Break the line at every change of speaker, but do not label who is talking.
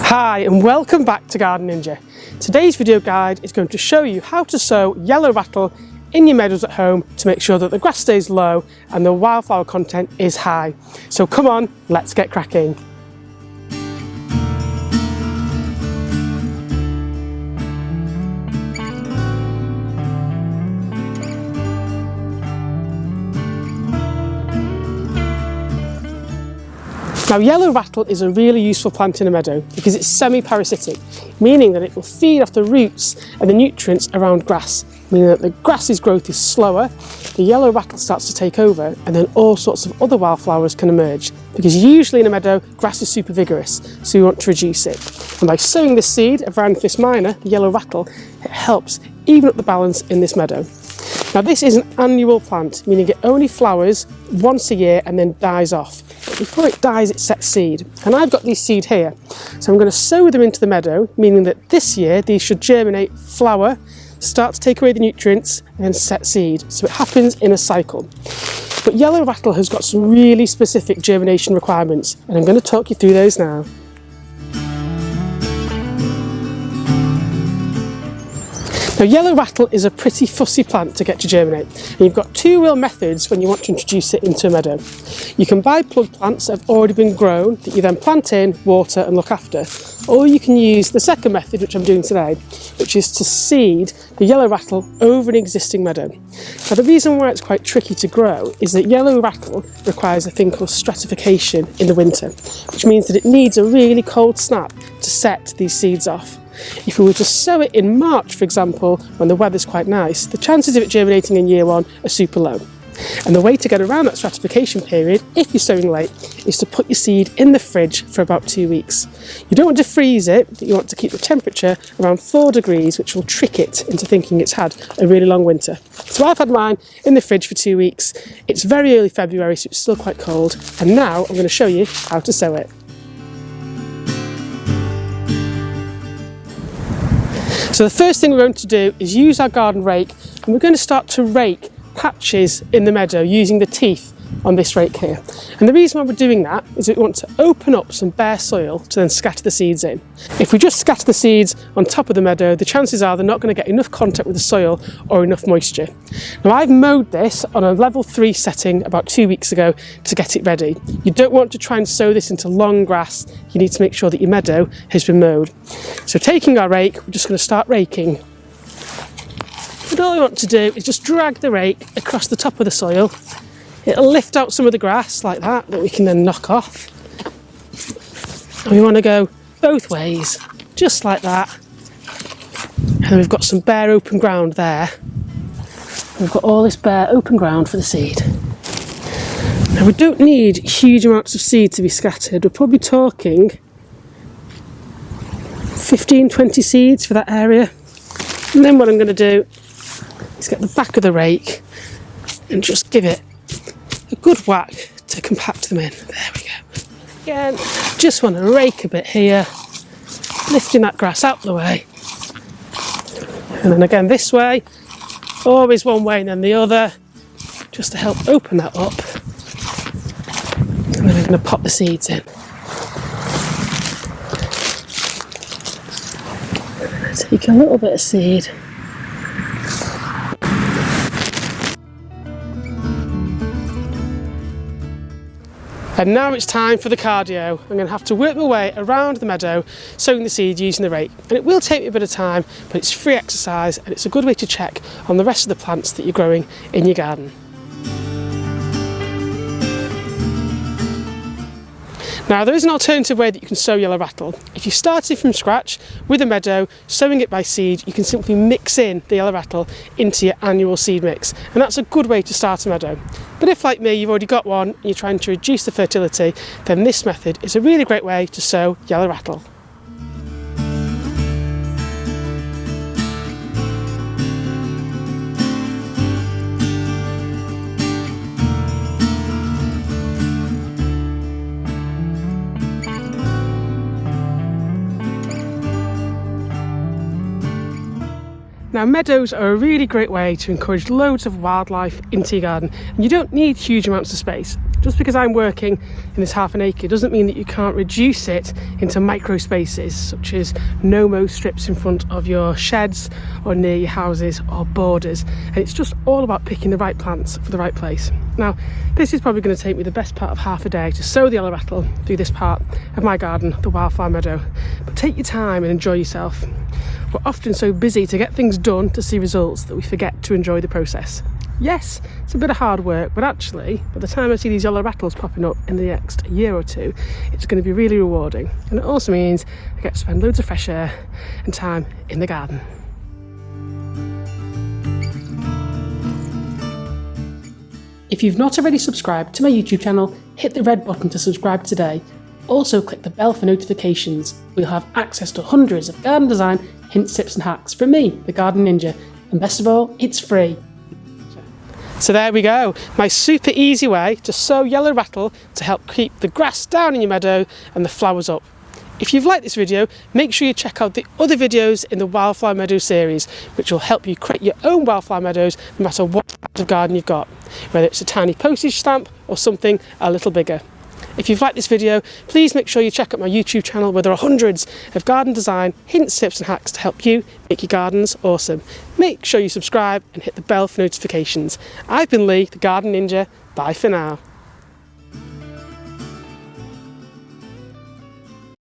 Hi and welcome back to Garden Ninja. Today's video guide is going to show you how to sow yellow rattle in your meadows at home to make sure that the grass stays low and the wildflower content is high. So come on, let's get cracking. Now, yellow rattle is a really useful plant in a meadow because it's semi-parasitic, meaning that it will feed off the roots and the nutrients around grass, meaning that the grass's growth is slower, the yellow rattle starts to take over, and then all sorts of other wildflowers can emerge. Because usually in a meadow, grass is super vigorous, so we want to reduce it. And by sowing this seed of Rhinophis minor, the yellow rattle, it helps even up the balance in this meadow. Now, this is an annual plant, meaning it only flowers once a year and then dies off. But before it dies, it sets seed. And I've got these seed here. So I'm going to sow them into the meadow, meaning that this year these should germinate, flower, start to take away the nutrients, and then set seed. So it happens in a cycle. But yellow rattle has got some really specific germination requirements, and I'm going to talk you through those now. Now, yellow rattle is a pretty fussy plant to get to germinate, and you've got two real methods when you want to introduce it into a meadow. You can buy plug plants that have already been grown that you then plant in, water and look after, or you can use the second method, which I'm doing today, which is to seed the yellow rattle over an existing meadow. Now, the reason why it's quite tricky to grow is that yellow rattle requires a thing called stratification in the winter, which means that it needs a really cold snap to set these seeds off. If we were to sow it in March, for example, when the weather's quite nice, the chances of it germinating in year one are super low. And the way to get around that stratification period, if you're sowing late, is to put your seed in the fridge for about 2 weeks. You don't want to freeze it, but you want to keep the temperature around 4 degrees, which will trick it into thinking it's had a really long winter. So I've had mine in the fridge for 2 weeks. It's very early February, so it's still quite cold. And now I'm going to show you how to sow it. So the first thing we're going to do is use our garden rake, and we're going to start to rake patches in the meadow using the teeth on this rake here. And the reason why we're doing that is we want to open up some bare soil to then scatter the seeds in. If we just scatter the seeds on top of the meadow, the chances are they're not going to get enough contact with the soil or enough moisture. Now, I've mowed this on a level 3 setting about 2 weeks ago to get it ready. You don't want to try and sow this into long grass. You need to make sure that your meadow has been mowed. So taking our rake, we're just going to start raking. And all we want to do is just drag the rake across the top of the soil. It'll lift out some of the grass like that we can then knock off. And we want to go both ways, just like that. And then we've got some bare open ground there. We've got all this bare open ground for the seed. Now, we don't need huge amounts of seed to be scattered. We're probably talking 15-20 seeds for that area. And then what I'm going to do is get the back of the rake and just give it a good whack to compact them in. There we go. Again, just want to rake a bit here, lifting that grass out the way. And then again this way, always one way and then the other, just to help open that up. And then we're going to pop the seeds in. Take a little bit of seed. And now it's time for the cardio. I'm going to have to work my way around the meadow, sowing the seed using the rake. And it will take me a bit of time, but it's free exercise and it's a good way to check on the rest of the plants that you're growing in your garden. Now, there is an alternative way that you can sow yellow rattle. If you started from scratch with a meadow, sowing it by seed, you can simply mix in the yellow rattle into your annual seed mix. And that's a good way to start a meadow. But if, like me, you've already got one and you're trying to reduce the fertility, then this method is a really great way to sow yellow rattle. Now, meadows are a really great way to encourage loads of wildlife into your garden, and you don't need huge amounts of space. Just because I'm working in this half an acre doesn't mean that you can't reduce it into micro spaces, such as no-mow strips in front of your sheds or near your houses or borders. And it's just all about picking the right plants for the right place. Now, this is probably going to take me the best part of half a day to sow the yellow rattle through this part of my garden, the wildflower meadow. But take your time and enjoy yourself. We're often so busy to get things done to see results that we forget to enjoy the process. Yes, it's a bit of hard work, but actually, by the time I see these yellow rattles popping up in the next year or two, it's going to be really rewarding. And it also means I get to spend loads of fresh air and time in the garden. If you've not already subscribed to my YouTube channel, hit the red button to subscribe today. Also click the bell for notifications. We'll have access to hundreds of garden design hints, tips and hacks from me, the Garden Ninja. And best of all, it's free. So there we go, my super easy way to sow yellow rattle to help keep the grass down in your meadow and the flowers up. If you've liked this video, make sure you check out the other videos in the Wildflower Meadow series, which will help you create your own wildflower meadows no matter what kind of garden you've got, whether it's a tiny postage stamp or something a little bigger. If you've liked this video, please make sure you check out my YouTube channel where there are hundreds of garden design, hints, tips and hacks to help you make your gardens awesome. Make sure you subscribe and hit the bell for notifications. I've been Lee, the Garden Ninja. Bye for now.